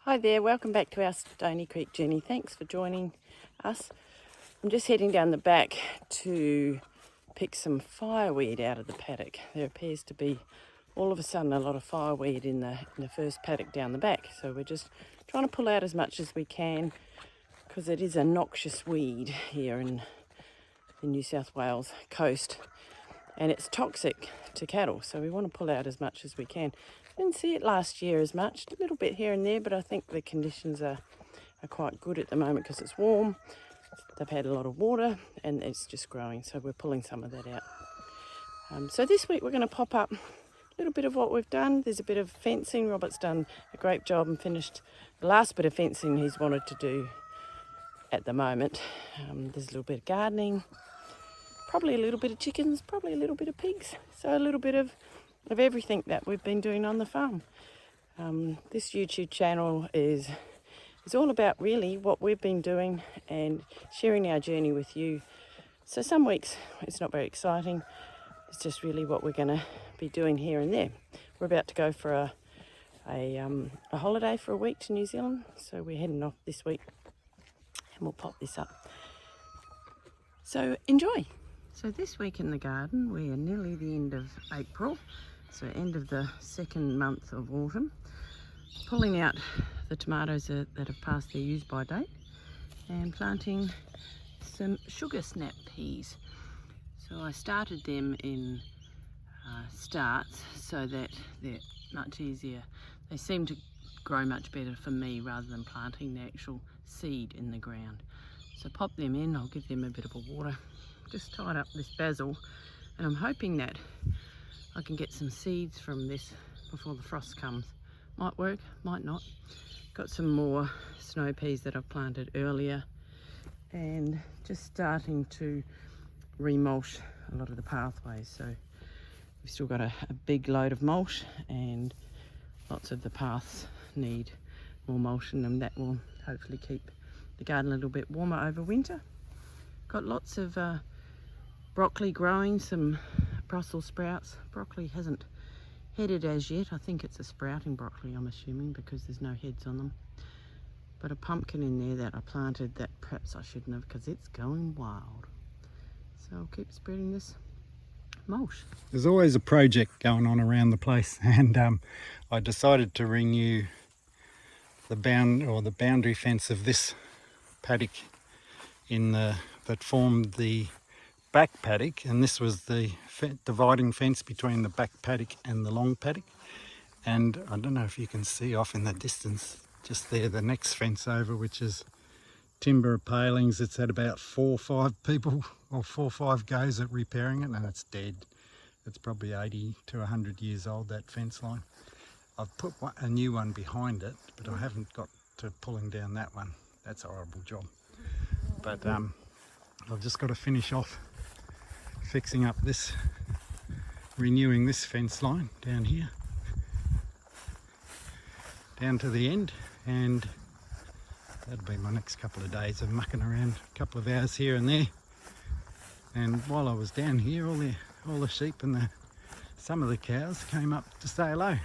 Hi there, welcome back to our Stony Creek journey. Thanks for joining us. I'm just heading down the back to pick some fireweed out of the paddock. There appears to be all of a sudden a lot of fireweed in the first paddock down the back. So we're just trying to pull out as much as we can because it is a noxious weed here in the New South Wales coast. And it's toxic to cattle, so we want to pull out as much as we can. Didn't see it last year as much, a little bit here and there, but I think the conditions are quite good at the moment because it's warm. They've had a lot of water and it's just growing, so we're pulling some of that out. So this week we're going to pop up a little bit of what we've done. There's a bit of fencing. Robert's done a great job and finished the last bit of fencing he's wanted to do at the moment. There's a little bit of gardening. Probably a little bit of chickens, probably a little bit of pigs. So a little bit of everything that we've been doing on the farm. This YouTube channel is all about really what we've been doing and sharing our journey with you. So some weeks it's not very exciting. It's just really what we're going to be doing here and there. We're about to go for a holiday for a week to New Zealand. So we're heading off this week and we'll pop this up. So enjoy. So this week in the garden, we're nearly the end of April, so end of the second month of autumn. Pulling out the tomatoes that have passed their use-by date and planting some sugar snap peas. So I started them in starts so that they're much easier. They seem to grow much better for me rather than planting the actual seed in the ground. So pop them in, I'll give them a bit of a water. Just tied up this basil and I'm hoping that I can get some seeds from this before the frost comes. Might work, might not. Got some more snow peas that I've planted earlier and just starting to remulch a lot of the pathways. So we've still got a big load of mulch and lots of the paths need more mulch in them. That will hopefully keep the garden a little bit warmer over winter. Got lots of broccoli growing, some Brussels sprouts. Broccoli hasn't headed as yet. I think it's a sprouting broccoli, I'm assuming, because there's no heads on them. But a pumpkin in there that I planted that perhaps I shouldn't have because it's going wild. So I'll keep spreading this mulch. There's always a project going on around the place, and I decided to renew the boundary fence of this paddock that formed the back paddock, and this was the dividing fence between the back paddock and the long paddock. And I don't know if you can see off in the distance just there the next fence over, which is timber palings. It's had about 4 or 5 people or 4 or 5 goes at repairing it, and it's dead. It's probably 80 to 100 years old, that fence line. I've put a new one behind it, but I haven't got to pulling down that one. That's a horrible job. But I've just got to finish off fixing up this, renewing this fence line down here, down to the end, and that'll be my next couple of days of mucking around, a couple of hours here and there. And while I was down here, all the sheep and some of the cows came up to say hello.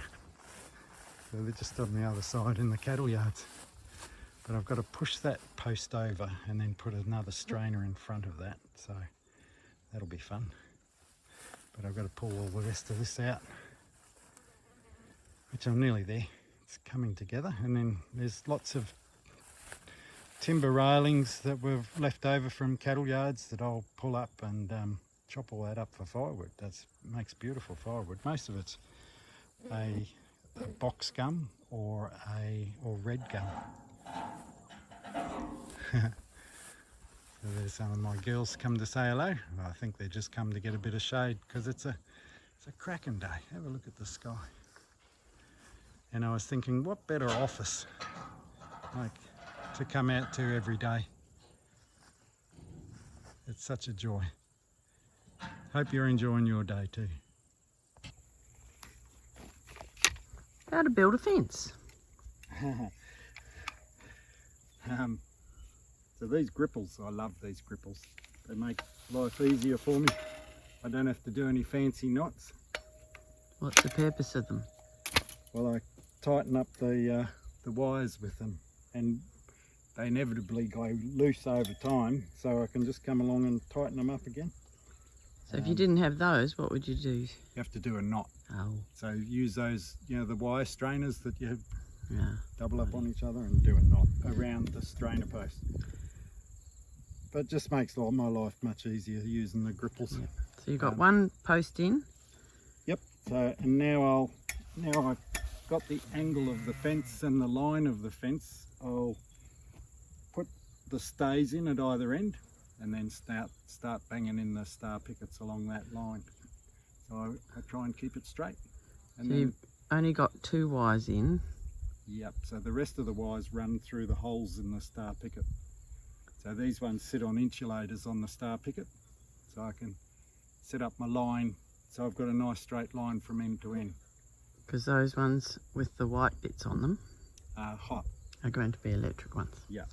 So they're just on the other side in the cattle yards. But I've got to push that post over and then put another strainer in front of that. So that'll be fun. But I've got to pull all the rest of this out, which I'm nearly there. It's coming together. And then there's lots of timber railings that were left over from cattle yards that I'll pull up and chop all that up for firewood. That makes beautiful firewood. Most of it's a box gum or red gum. So there's some of my girls come to say hello. I think they just come to get a bit of shade because it's a cracking day. Have a look at the sky. And I was thinking, what better office to come out to every day? It's such a joy. Hope you're enjoying your day too. How to build a fence. So these gripples, I love these gripples. They make life easier for me. I don't have to do any fancy knots. What's the purpose of them? Well, I tighten up the the wires with them, and they inevitably go loose over time, so I can just come along and tighten them up again. So if you didn't have those, what would you do? You have to do a knot. Oh. So use those, the wire strainers that you Yeah. double up on each other and do a knot around the strainer post. But it just makes my life much easier using the gripples. Yep. So you've got one post in. Yep. So and now I've got the angle of the fence and the line of the fence. I'll put the stays in at either end, and then start banging in the star pickets along that line. So I try and keep it straight. And so you've only got 2 wires in. Yep, so the rest of the wires run through the holes in the star picket. So these ones sit on insulators on the star picket, so I can set up my line so I've got a nice straight line from end to end. Because those ones with the white bits on them Are hot. are going to be electric ones. Yeah.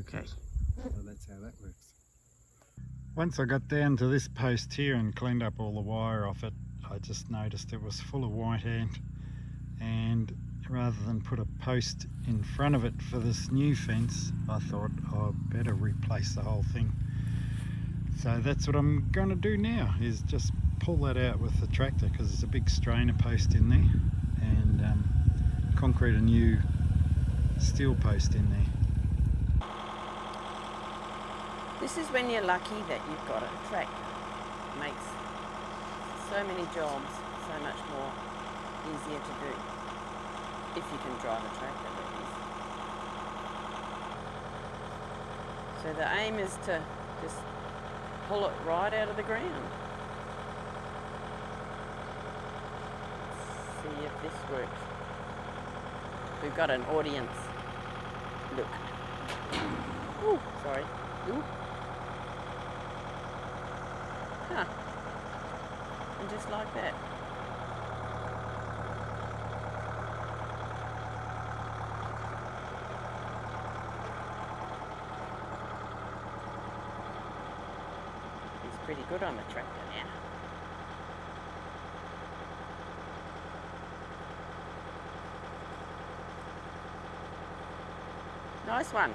Okay. So that's how that works. Once I got down to this post here and cleaned up all the wire off it, I just noticed it was full of white ant, and rather than put a post in front of it for this new fence, I thought I'd better replace the whole thing. So that's what I'm going to do now, is just pull that out with the tractor, because there's a big strainer post in there, and concrete a new steel post in there. This is when you're lucky that you've got a tractor. It makes so many jobs so much more easier to do. If you can drive a tractor, that is. So the aim is to just pull it right out of the ground. Let's see if this works. We've got an audience. Look. Ooh, sorry. Ooh. Huh. And just like that. He's pretty good on the tractor now. Nice one.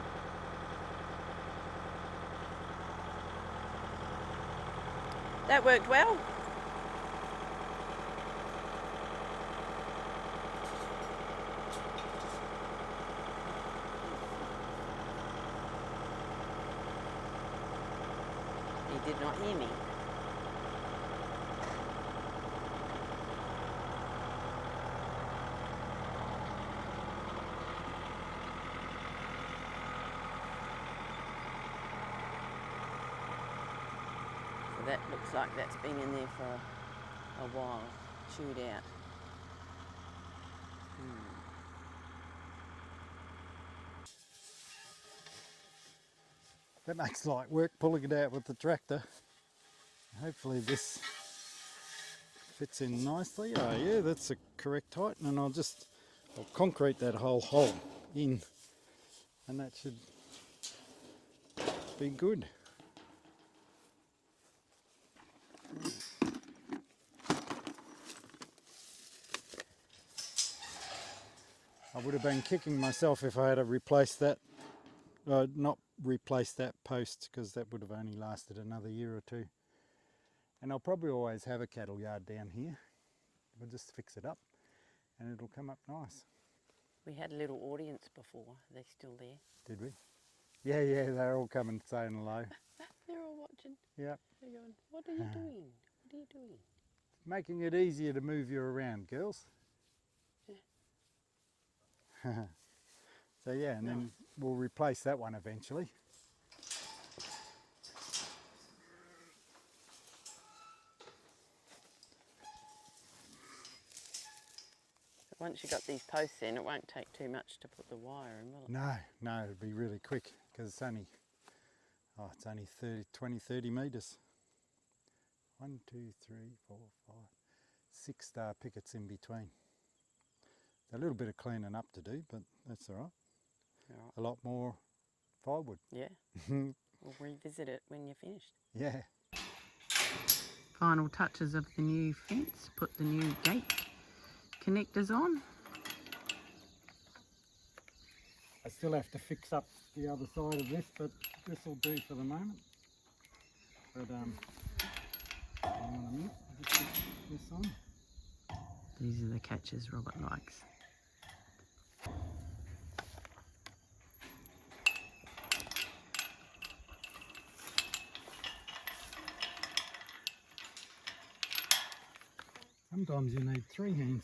That worked well. He did not hear me. That looks like that's been in there for a while, chewed out. That makes light work pulling it out with the tractor. Hopefully this fits in nicely. Oh yeah, that's the correct height, and I'll concrete that whole hole in, and that should be good. I would have been kicking myself if I had to replace that, not replace that post, because that would have only lasted another year or two. And I'll probably always have a cattle yard down here. We'll just fix it up and it'll come up nice. We had a little audience before. Are they still there? Did we? Yeah, they're all coming saying hello. They're all watching. Yep. They're going, what are you doing? What are you doing? Making it easier to move you around, girls. Yeah. So yeah, and then we'll replace that one eventually. Once you've got these posts in, it won't take too much to put the wire in, will it? No, it'll be really quick, because it's only 20-30 metres. 1, 2, 3, 4, 5, 6 star pickets in between. A little bit of cleaning up to do, but that's all right. A lot more firewood. Yeah. We'll revisit it when you're finished. Yeah. Final touches of the new fence. Put the new gate connectors on. I still have to fix up the other side of this, but this will do for the moment. But hang on a minute, I'll just put this on. These are the catches Robert likes. Sometimes you need 3 hands.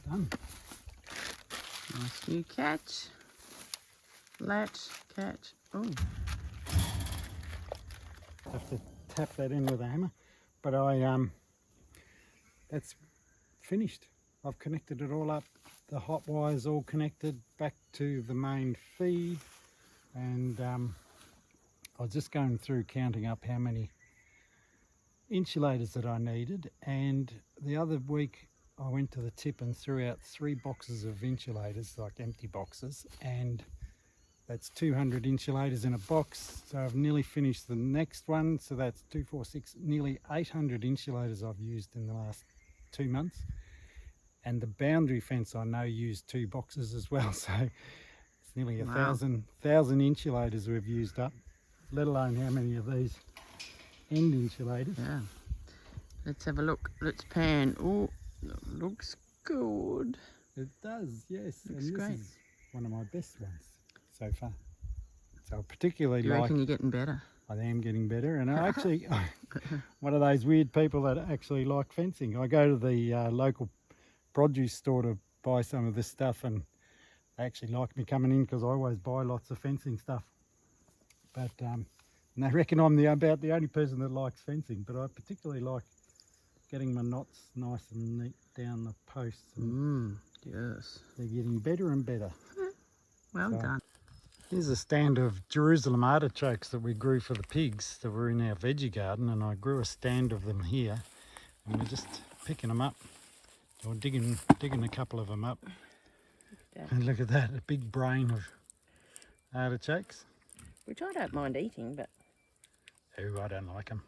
Done. Nice new catch. Latch, catch. Oh, Have to tap that in with a hammer. But that's finished. I've connected it all up. The hot wire's all connected back to the main feed, and I was just going through counting up how many insulators that I needed, and the other week I went to the tip and threw out 3 boxes of insulators, like empty boxes, and that's 200 insulators in a box. So I've nearly finished the next one, so that's 2, 4, 6, nearly 800 insulators I've used in the last 2 months. And the boundary fence I know used 2 boxes as well, so it's nearly 1,000 insulators we've used up, let alone how many of these end insulators. yeah. Let's have a look. Let's pan. Oh, looks good. It does, yes. Looks and this great. is one of my best ones so far. So I particularly Do you like. reckon you're getting better? I am getting better, and I actually one of those weird people that actually like fencing. I go to the local produce store to buy some of this stuff, and they actually like me coming in because I always buy lots of fencing stuff. But and they reckon I'm about the only person that likes fencing. But I particularly like getting my knots nice and neat down the posts. And Yes. they're getting better and better. Well So, done. here's a stand of Jerusalem artichokes that we grew for the pigs that were in our veggie garden, and I grew a stand of them here, and we're just picking them up, or digging a couple of them up. And look at that, a big brain of artichokes. Which I don't mind eating, but Oh, I don't like them.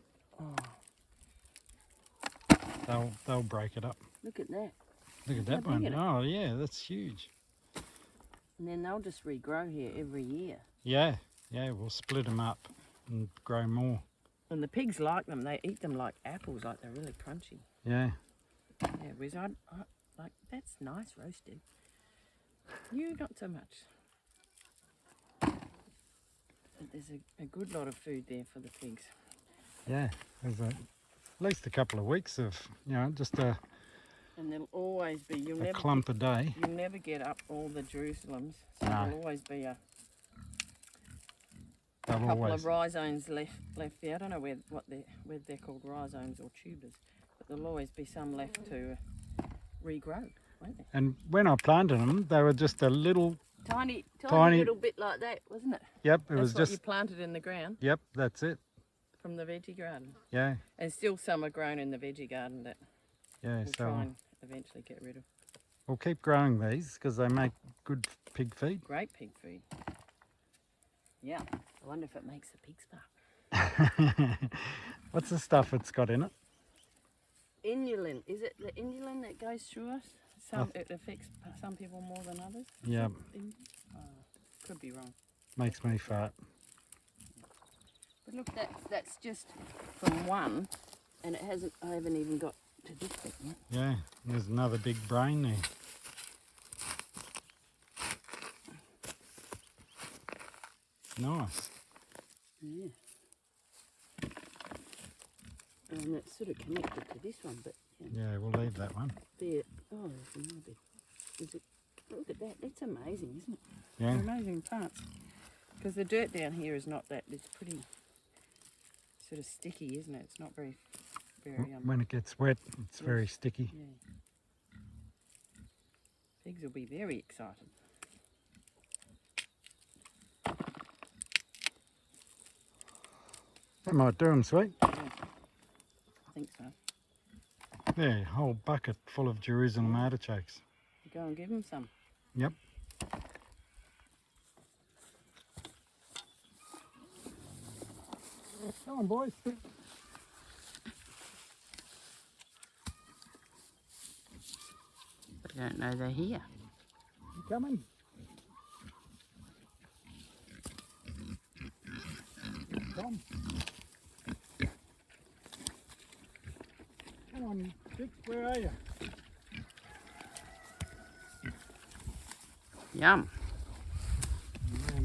oh, They'll break it up. look at that. Look at that one. Oh yeah, that's huge. And then they'll just regrow here every year. Yeah, we'll split them up and grow more. And the pigs like them. They eat them like apples, like they're really crunchy. Yeah. Yeah, whereas I like, that's nice roasted. You, not so much. But there's a good lot of food there for the pigs. Yeah, there's at least a couple of weeks of, just a And there'll always be, clump a day. you'll never get up all the Jerusalems. So No. there'll always be a couple of rhizomes left there. I don't know whether they're called rhizomes or tubers, but there'll always be some left to regrow, won't there? And when I planted them, they were just a little Tiny Tiny- little bit like that, wasn't it? Yep, it That's was what just you planted in the ground Yep, that's it. from the veggie garden. Yeah, And still some are grown in the veggie garden that yeah. we'll So try and eventually get rid of. we'll keep growing these because they make good pig feed. Great pig feed. Yeah, I wonder if it makes the pigs bark. What's the stuff it's got in it? Inulin, is it the inulin that goes through us? It affects some people more than others. Yeah, Could be wrong. makes me fart. But look, that's just from one, and I haven't even got to this bit yet. Yeah, there's another big brain there. Nice. Yeah. And it's sort of connected to this one, but Yeah, we'll leave that one. there. Oh, there's another bit. Look at that. That's amazing, isn't it? Yeah. They're amazing plants. Because the dirt down here is not that. It's pretty sort of sticky, isn't it? It's not very. When it gets wet, it's very sticky. Yeah. Pigs will be very excited. That might do them, sweet. Yeah. I think so. Yeah, a whole bucket full of Jerusalem artichokes. You go and give them some. Yep. Come on, boys. They don't know they're here. You coming? Come. Come on, Dick, where are you? Yum.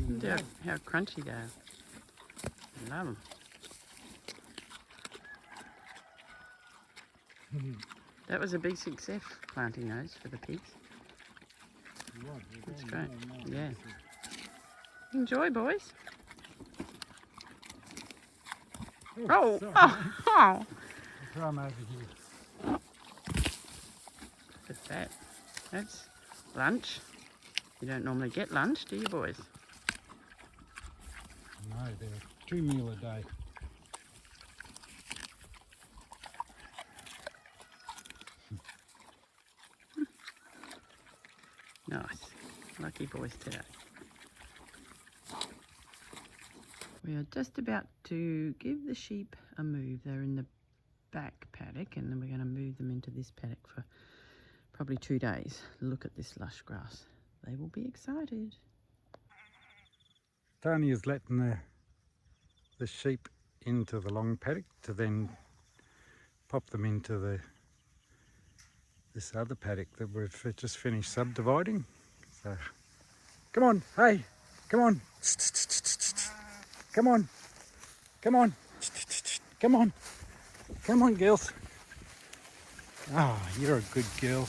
Look how crunchy they are. I love them. That was a big success planting those for the pigs. That's great. Yeah. Enjoy, boys. Oh, sorry, oh, oh. I'll throw them over here. Look at that. That's lunch. You don't normally get lunch, do you, boys? No, they're 2 meal a day. Nice. Lucky boys today. We are just about to give the sheep a move. They're in the back paddock, and then we're going to move them into this paddock for probably 2 days. Look at this lush grass. They will be excited. Tony is letting the sheep into the long paddock to then pop them into this other paddock that we've just finished subdividing. So, come on, hey, come on, come on, come on, come on, come on, girls. Ah, oh, you're a good girl.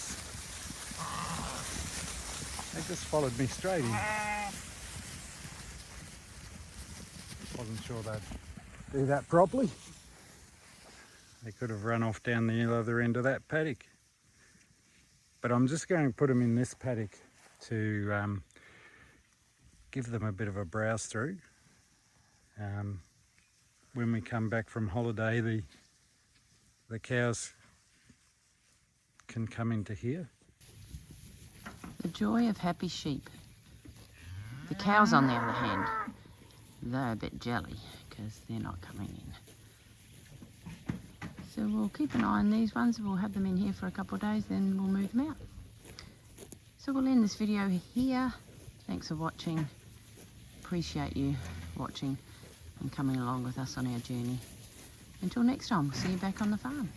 They just followed me straight in. Wasn't sure they'd do that properly. They could have run off down the other end of that paddock. But I'm just going to put them in this paddock to give them a bit of a browse through. When we come back from holiday, the cows can come into here. The joy of happy sheep. The cows, on the other hand, they're a bit jelly because they're not coming in. So we'll keep an eye on these ones. We'll have them in here for a couple of days, then we'll move them out. So we'll end this video here. Thanks for watching. Appreciate you watching and coming along with us on our journey. Until next time, we'll see you back on the farm.